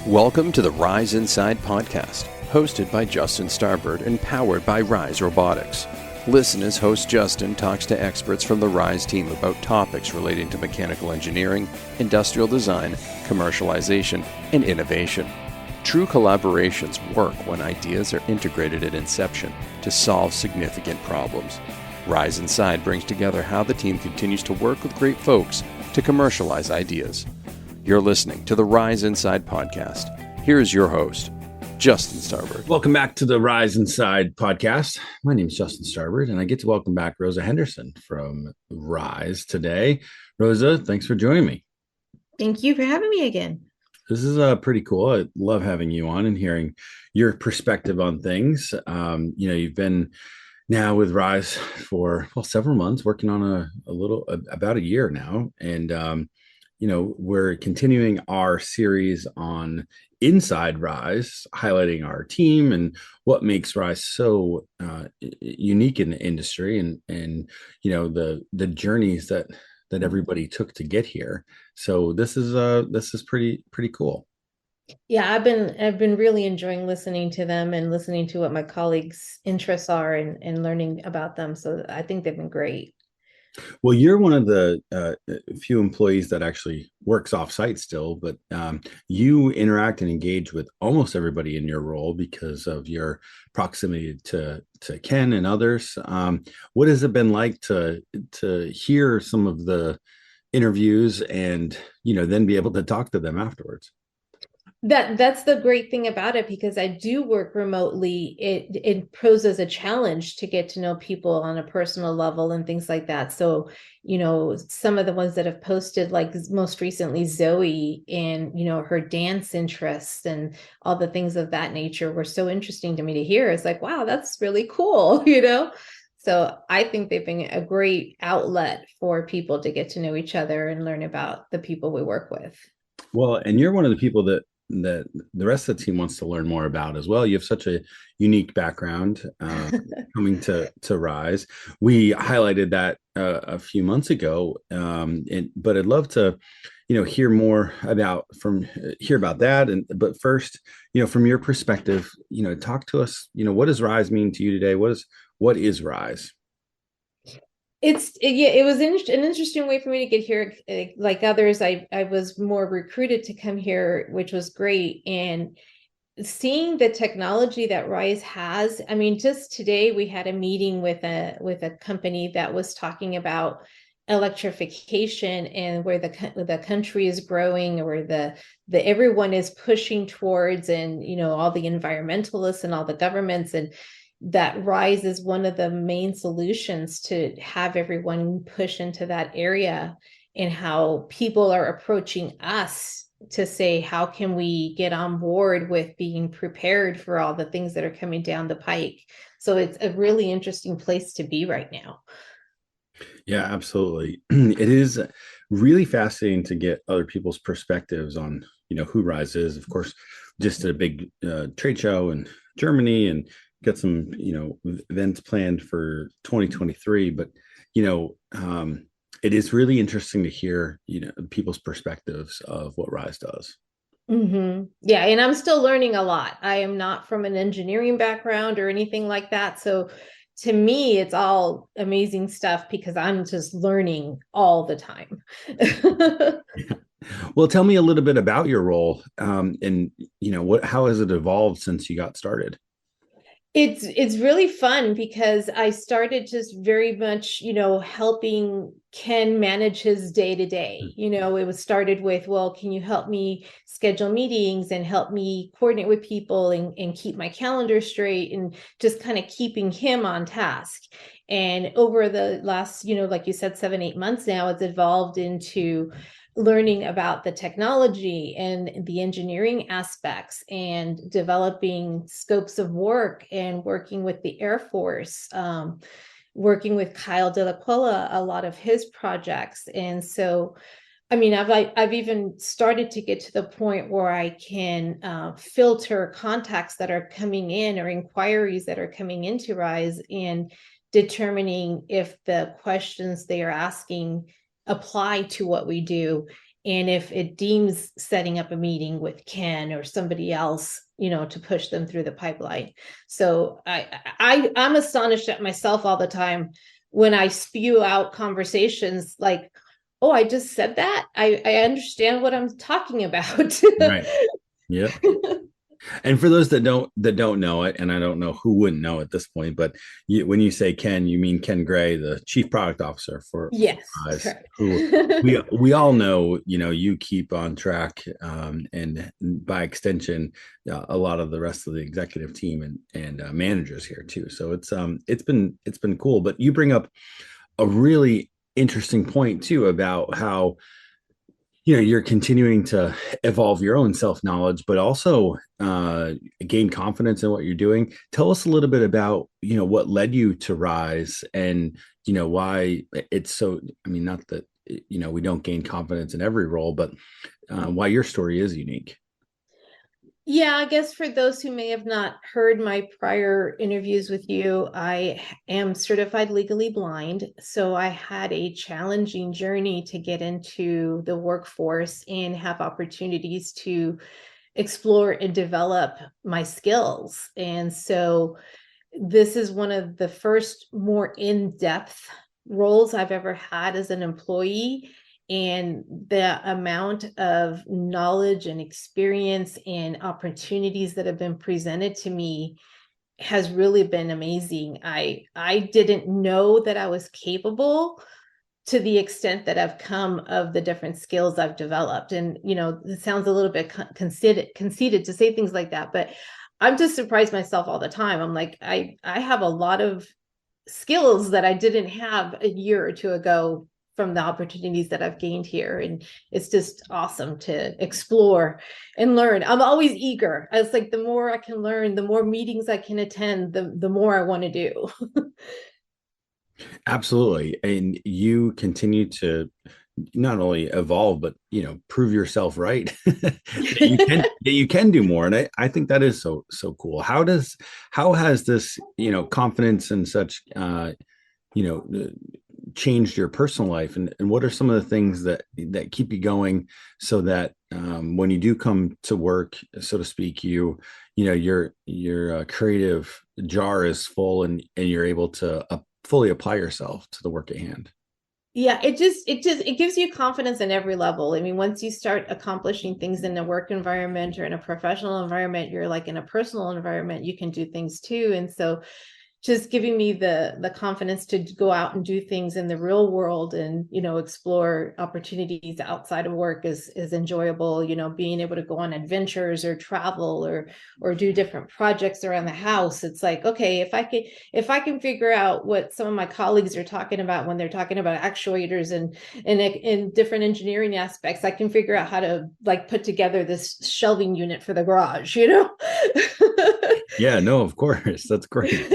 Welcome to the Rise Inside podcast, hosted by Justin Starbird and powered by Rise Robotics. Listen as host Justin talks to experts from the Rise team about topics relating to mechanical engineering, industrial design, commercialization, and innovation. True collaborations work when ideas are integrated at inception to solve significant problems. Rise Inside brings together how the team continues to work with great folks to commercialize ideas. You're listening to the Rise Inside podcast. Here's your host, Justin Starbird. Welcome back to the Rise Inside podcast. My name is Justin Starbird, and I get to welcome back Rosa Henderson from Rise today. Rosa, thanks for joining me. Thank you for having me again. This is pretty cool. I love having you on and hearing your perspective on things. You've been now with Rise for several months, working on about a year now, and we're continuing our series on Inside Rise, highlighting our team and what makes Rise so unique in the industry, and the journeys that everybody took to get here. So this is pretty cool. Yeah, I've been really enjoying listening to them and listening to what my colleagues' interests are and learning about them. So I think they've been great. Well, you're one of the few employees that actually works off-site still, but you interact and engage with almost everybody in your role because of your proximity to Ken and others. What has it been like to hear some of the interviews and then be able to talk to them afterwards? That's the great thing about it, because I do work remotely. It poses a challenge to get to know people on a personal level and things like that. So, some of the ones that have posted, like most recently Zoe, and her dance interests and all the things of that nature were so interesting to me to hear. It's like, wow, that's really cool, So I think they've been a great outlet for people to get to know each other and learn about the people we work with. Well, and you're one of the people that the rest of the team wants to learn more about as well. You have such a unique background coming to Rise. We highlighted that a few months ago, but I'd love to hear more about that. But first, from your perspective, talk to us. What does Rise mean to you today? What is Rise? It was an interesting way for me to get here. Like others, I was more recruited to come here, which was great. And seeing the technology that Rise has, I mean, just today we had a meeting with a company that was talking about electrification and where the country is growing, or the everyone is pushing towards, and all the environmentalists and all the governments, and that Rise is one of the main solutions to have everyone push into that area, and how people are approaching us to say, how can we get on board with being prepared for all the things that are coming down the pike? So it's a really interesting place to be right now. Yeah, absolutely. It is really fascinating to get other people's perspectives on, who Rise is. Of course, just did a big trade show in Germany and got some events planned for 2023, but it is really interesting to hear people's perspectives of what Rise does. Mm-hmm. Yeah, and I'm still learning a lot. I am not from an engineering background or anything like that, so to me it's all amazing stuff because I'm just learning all the time. Well, tell me a little bit about your role, and how has it evolved since you got started? It's really fun because I started just very much, helping Ken manage his day to day. It was started with, well, can you help me schedule meetings and help me coordinate with people and keep my calendar straight, and just kind of keeping him on task. And over the last, like you said, 7-8 months now, it's evolved into learning about the technology and the engineering aspects, and developing scopes of work, and working with the Air Force, working with Kyle De La Quilla, a lot of his projects. And so, I mean, I've even started to get to the point where I can filter contacts that are coming in, or inquiries that are coming into Rise, and determining if the questions they are asking apply to what we do, And if it deems setting up a meeting with Ken or somebody else, to push them through the pipeline. So I'm astonished at myself all the time when I spew out conversations like, oh, I just said that. I understand what I'm talking about. Right. Yep. And for those that don't know it, and I don't know who wouldn't know at this point, but when you say Ken, you mean Ken Gray, the Chief Product Officer for Yes, Rise, correct. who we all know, you keep on track, and by extension, a lot of the rest of the executive team and managers here too. So it's been cool. But you bring up a really interesting point too about how you're continuing to evolve your own self-knowledge, but also gain confidence in what you're doing. Tell us a little bit about what led you to Rise, and why it's so, I mean, not that we don't gain confidence in every role, but why your story is unique. Yeah, I guess for those who may have not heard my prior interviews with you, I am certified legally blind. So I had a challenging journey to get into the workforce and have opportunities to explore and develop my skills. And so this is one of the first more in-depth roles I've ever had as an employee. And the amount of knowledge and experience and opportunities that have been presented to me has really been amazing. I didn't know that I was capable to the extent that I've come of the different skills I've developed. And, it sounds a little bit conceited to say things like that, but I'm just surprised myself all the time. I'm like, I have a lot of skills that I didn't have a year or two ago from the opportunities that I've gained here. And it's just awesome to explore and learn. I'm always eager. It's like, the more I can learn, the more meetings I can attend, the more I want to do. Absolutely. And you continue to not only evolve, but prove yourself right that you can do more. And I think that is so cool. How has this confidence and such you know changed your personal life, and what are some of the things that keep you going, so that when you do come to work, so to speak, your creative jar is full, and you're able to fully apply yourself to the work at hand? Yeah, it gives you confidence in every level. I mean, once you start accomplishing things in a work environment or in a professional environment, you're like, in a personal environment, you can do things too. And so just giving me the confidence to go out and do things in the real world, and explore opportunities outside of work is enjoyable. Being able to go on adventures or travel or do different projects around the house. It's like, okay, if I can figure out what some of my colleagues are talking about when they're talking about actuators and in different engineering aspects, I can figure out how to put together this shelving unit for the garage. Yeah, no, of course, that's great.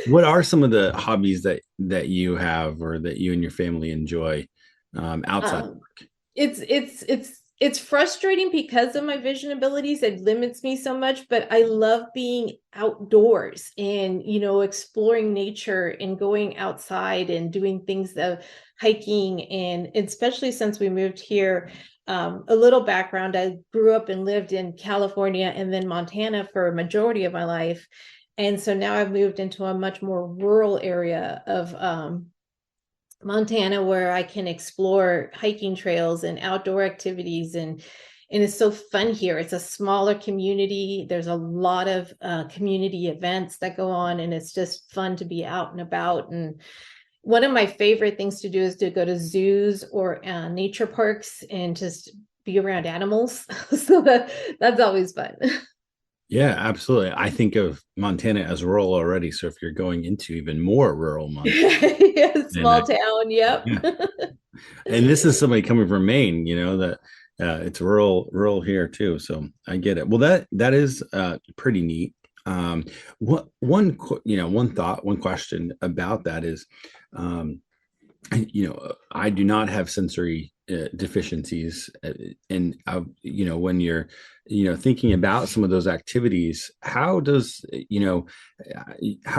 What are some of the hobbies that you have, or that you and your family enjoy outside of work? It's frustrating because of my vision abilities. It limits me so much, but I love being outdoors and exploring nature and going outside and doing things of hiking. And especially since we moved here, a little background: I grew up and lived in California and then Montana for a majority of my life. And so now I've moved into a much more rural area of Montana, where I can explore hiking trails and outdoor activities. And it's so fun here. It's a smaller community. There's a lot of community events that go on, and it's just fun to be out and about. And one of my favorite things to do is to go to zoos or nature parks and just be around animals. So that's always fun. Yeah, absolutely. I think of Montana as rural already. So if you're going into even more rural Montana, Yeah, small town. Yep. yeah. And this is somebody coming from Maine, that it's rural here too. So I get it. Well, that is pretty neat. One thought, one question about that is, I do not have sensory deficiencies, and when you're thinking about some of those activities, how do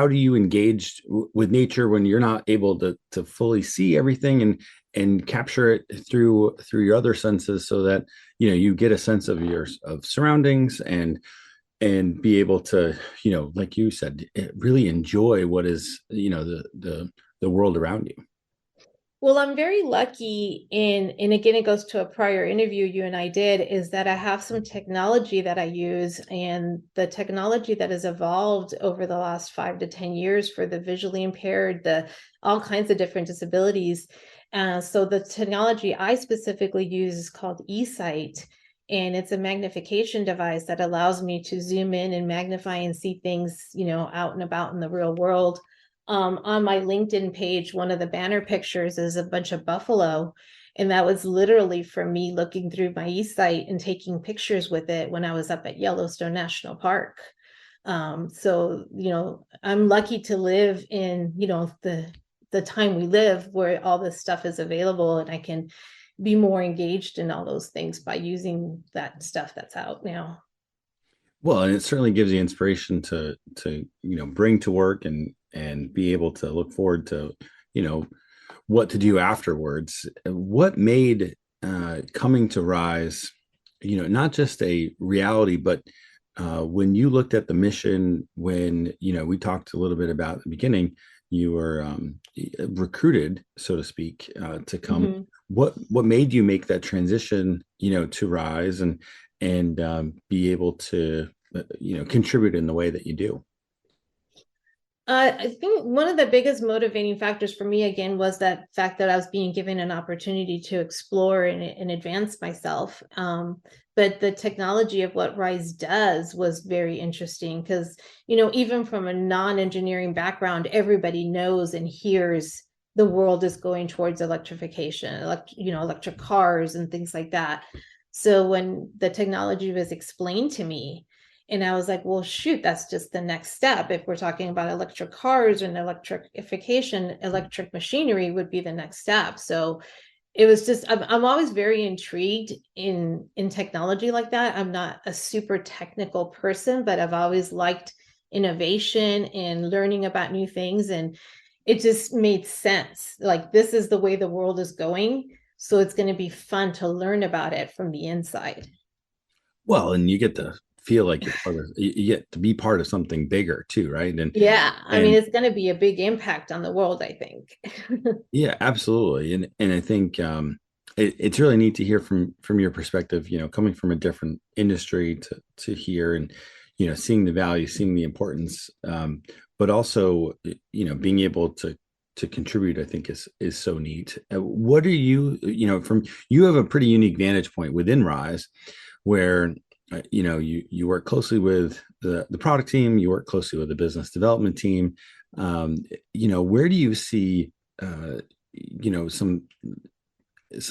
you engage with nature when you're not able to fully see everything, and capture it through your other senses, so that you get a sense of your of surroundings, and be able to, like you said, really enjoy what is, the world around you. Well, I'm very lucky and again, it goes to a prior interview you and I did, is that I have some technology that I use, and the technology that has evolved over the last 5 to 10 years for the visually impaired, the all kinds of different disabilities. So the technology I specifically use is called eSight, and it's a magnification device that allows me to zoom in and magnify and see things, out and about in the real world. On my LinkedIn page, one of the banner pictures is a bunch of buffalo. And that was literally from me looking through my eSight and taking pictures with it when I was up at Yellowstone National Park. So, I'm lucky to live in, the time we live where all this stuff is available, and I can be more engaged in all those things by using that stuff that's out now. Well, and it certainly gives you inspiration to bring to work, and be able to look forward to what to do afterwards. What made coming to Rise, not just a reality, but when you looked at the mission, when we talked a little bit about at the beginning, you were recruited, so to speak, to come. Mm-hmm. What made you make that transition, to Rise, and be able to contribute in the way that you do? I think one of the biggest motivating factors for me, again, was that fact that I was being given an opportunity to explore and advance myself. But the technology of what Rise does was very interesting because, even from a non-engineering background, everybody knows and hears the world is going towards electrification, electric cars and things like that. So when the technology was explained to me, and I was like, well, shoot, that's just the next step. If we're talking about electric cars and electrification, electric machinery would be the next step. So it was just, I'm always very intrigued in technology like that. I'm not a super technical person, but I've always liked innovation and learning about new things. And it just made sense. Like, this is the way the world is going. So it's going to be fun to learn about it from the inside. Well, and you get to feel like you're part of, you get to be part of something bigger too, right? Yeah, I mean, And it's going to be a big impact on the world, I think. yeah, absolutely. And I think it's really neat to hear from your perspective, coming from a different industry to hear, and seeing the value, seeing the importance, but also being able to contribute, I think is so neat. What are from, you have a pretty unique vantage point within Rise, where you work closely with the product team, you work closely with the business development team. Where do you see some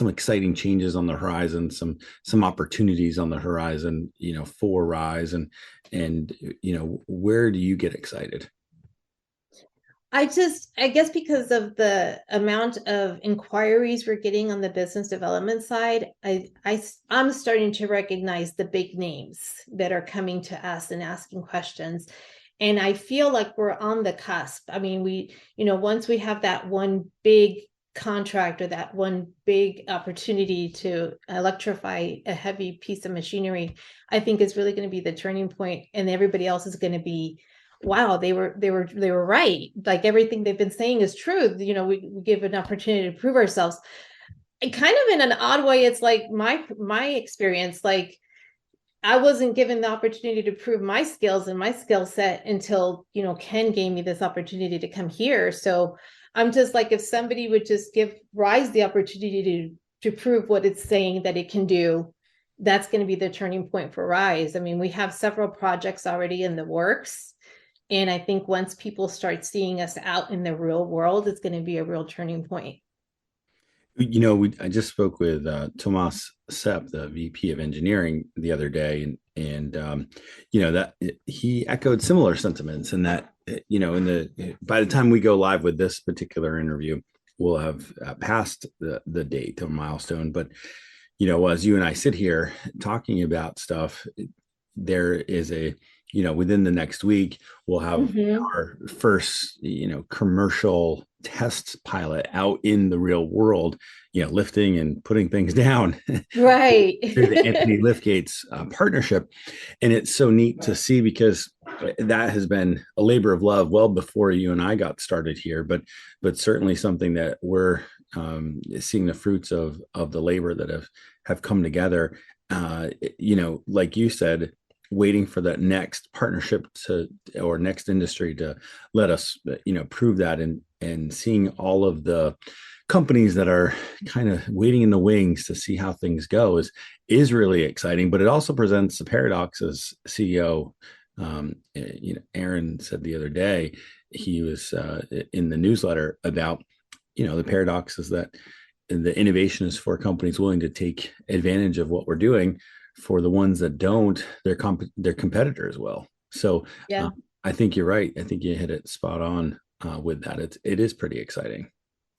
exciting changes on the horizon, some opportunities on the horizon, for Rise, and where do you get excited? I guess because of the amount of inquiries we're getting on the business development side, I'm starting to recognize the big names that are coming to us and asking questions. And I feel like we're on the cusp. I mean, once we have that one big contract or that one big opportunity to electrify a heavy piece of machinery, I think is really going to be the turning point, and everybody else is going to be, wow, they were right. Like, everything they've been saying is true. We give an opportunity to prove ourselves. And kind of in an odd way, it's like my experience, like, I wasn't given the opportunity to prove my skills and my skill set until, Ken gave me this opportunity to come here. So I'm just like, if somebody would just give Rise the opportunity to prove what it's saying that it can do, that's going to be the turning point for Rise. I mean, we have several projects already in the works. And I think once people start seeing us out in the real world, it's going to be a real turning point. I just spoke with Tomas Sepp, the VP of Engineering, the other day, and that he echoed similar sentiments, and that by the time we go live with this particular interview, we'll have passed the date or milestone. But as you and I sit here talking about stuff, there is within the next week, we'll have Mhm. our first, commercial test pilot out in the real world, lifting and putting things down Right. through the Anthony Liftgates partnership. And it's so neat to see because that has been a labor of love well before you and I got started here, but certainly something that we're seeing the fruits of the labor that have come together. Like you said, waiting for that next partnership or next industry to let us, prove that, and seeing all of the companies that are kind of waiting in the wings to see how things go is really exciting. But it also presents the paradox, as CEO Aaron said the other day. He was in the newsletter about, the paradox is that the innovation is for companies willing to take advantage of what we're doing. For the ones that don't, their competitors will. So Yeah. I think you're right. I think you hit it spot on with that. It is pretty exciting.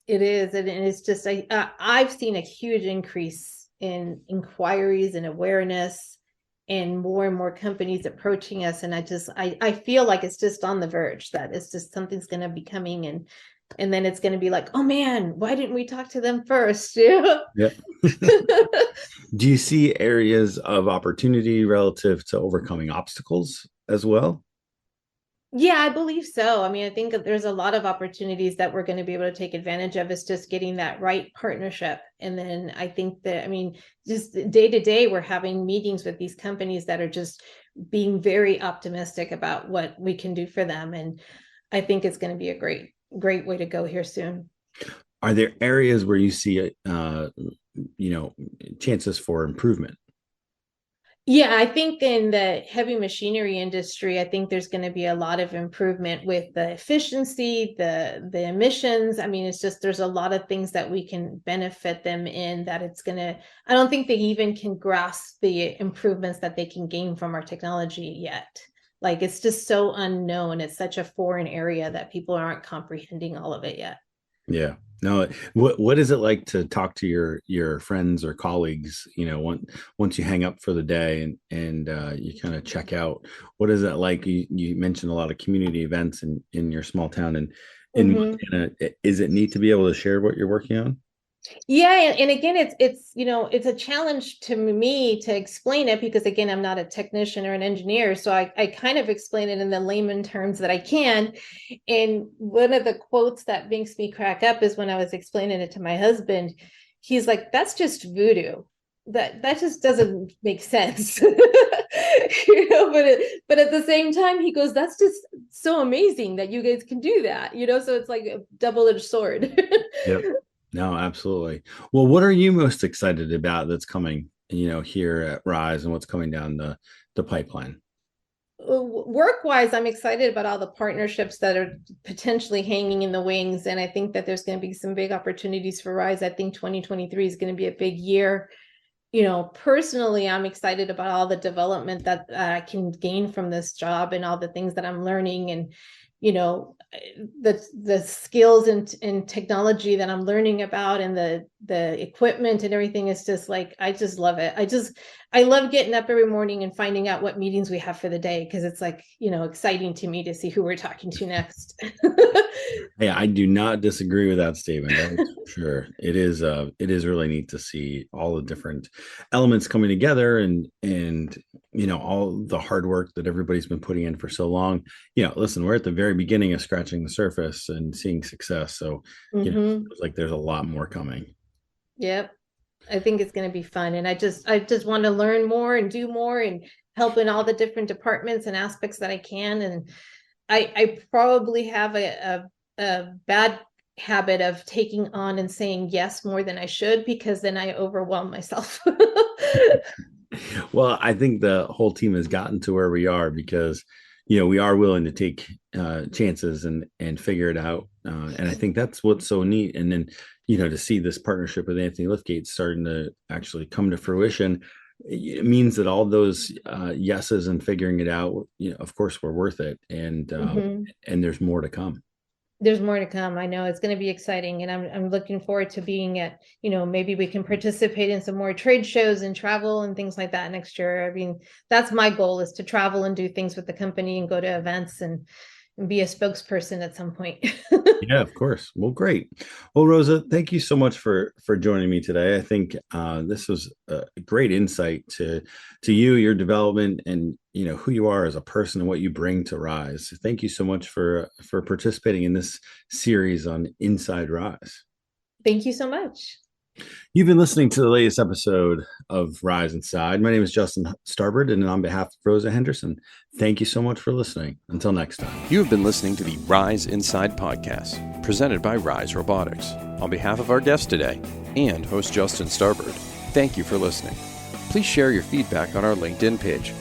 It is, and it's just I've seen a huge increase in inquiries and awareness, and more companies approaching us. And I feel like it's just on the verge that it's just something's going to be coming, and then it's going to be like, oh man, why didn't we talk to them first? Yeah. Do you see areas of opportunity relative to overcoming obstacles as well? Yeah, I believe so. I mean, I think that there's a lot of opportunities that we're going to be able to take advantage of. It's just getting that right partnership. And then I think that, I mean, just day to day, we're having meetings with these companies that are just being very optimistic about what we can do for them. And I think it's going to be a great way to go here soon. Are there areas where you see, chances for improvement? Yeah, I think in the heavy machinery industry, I think there's going to be a lot of improvement with the efficiency, the emissions. I mean, it's just there's a lot of things that we can benefit them in that it's going to, I don't think they even can grasp the improvements that they can gain from our technology yet. Like it's just so unknown. It's such a foreign area that people aren't comprehending all of it yet. Yeah. No, what is it like to talk to your friends or colleagues, once you hang up for the day and you kind of check out? What is it like? You mentioned a lot of community events in your small town, and in Mhm. Montana. Is it neat to be able to share what you're working on? Yeah, and again, it's a challenge to me to explain it because again, I'm not a technician or an engineer, so I kind of explain it in the layman terms that I can. And one of the quotes that makes me crack up is when I was explaining it to my husband. He's like, "That's just voodoo. That just doesn't make sense." But at the same time, he goes, "That's just so amazing that you guys can do that." So it's like a double-edged sword. Yep. No, absolutely. Well, what are you most excited about that's coming, here at Rise, and what's coming down the pipeline? Work-wise, I'm excited about all the partnerships that are potentially hanging in the wings, and I think that there's going to be some big opportunities for Rise. I think 2023 is going to be a big year. Personally, I'm excited about all the development that I can gain from this job and all the things that I'm learning, and you know the skills and technology that I'm learning about, and the equipment and everything is just like, I just love it. I love getting up every morning and finding out what meetings we have for the day, because it's like, exciting to me to see who we're talking to next. Hey, I do not disagree with that statement. That's for sure. It is really neat to see all the different elements coming together, and all the hard work that everybody's been putting in for so long. Listen, we're at the very beginning of scratching the surface and seeing success. So, Hmm. it's like there's a lot more coming. Yep. I think it's going to be fun. And I just want to learn more and do more and help in all the different departments and aspects that I can. And I probably have a bad habit of taking on and saying yes more than I should, because then I overwhelm myself. Well, I think the whole team has gotten to where we are because, we are willing to take chances and figure it out. And I think that's what's so neat. And then, to see this partnership with Anthony Lithgate starting to actually come to fruition, it means that all those yeses and figuring it out, of course, were worth it. And Mhm. and there's more to come. There's more to come. I know it's going to be exciting, and I'm looking forward to being at, maybe we can participate in some more trade shows and travel and things like that next year. I mean, that's my goal, is to travel and do things with the company and go to events and be a spokesperson at some point. Yeah, of course. Well, great. Well, Rosa, thank you so much for joining me today. I think this was a great insight to you, your development, and who you are as a person and what you bring to Rise. Thank you so much for participating in this series on Inside Rise. Thank you so much. You've been listening to the latest episode of Rise Inside. My name is Justin Starbird, and on behalf of Rosa Henderson, thank you so much for listening. Until next time. You have been listening to the Rise Inside podcast, presented by Rise Robotics. On behalf of our guest today and host Justin Starbird, thank you for listening. Please share your feedback on our LinkedIn page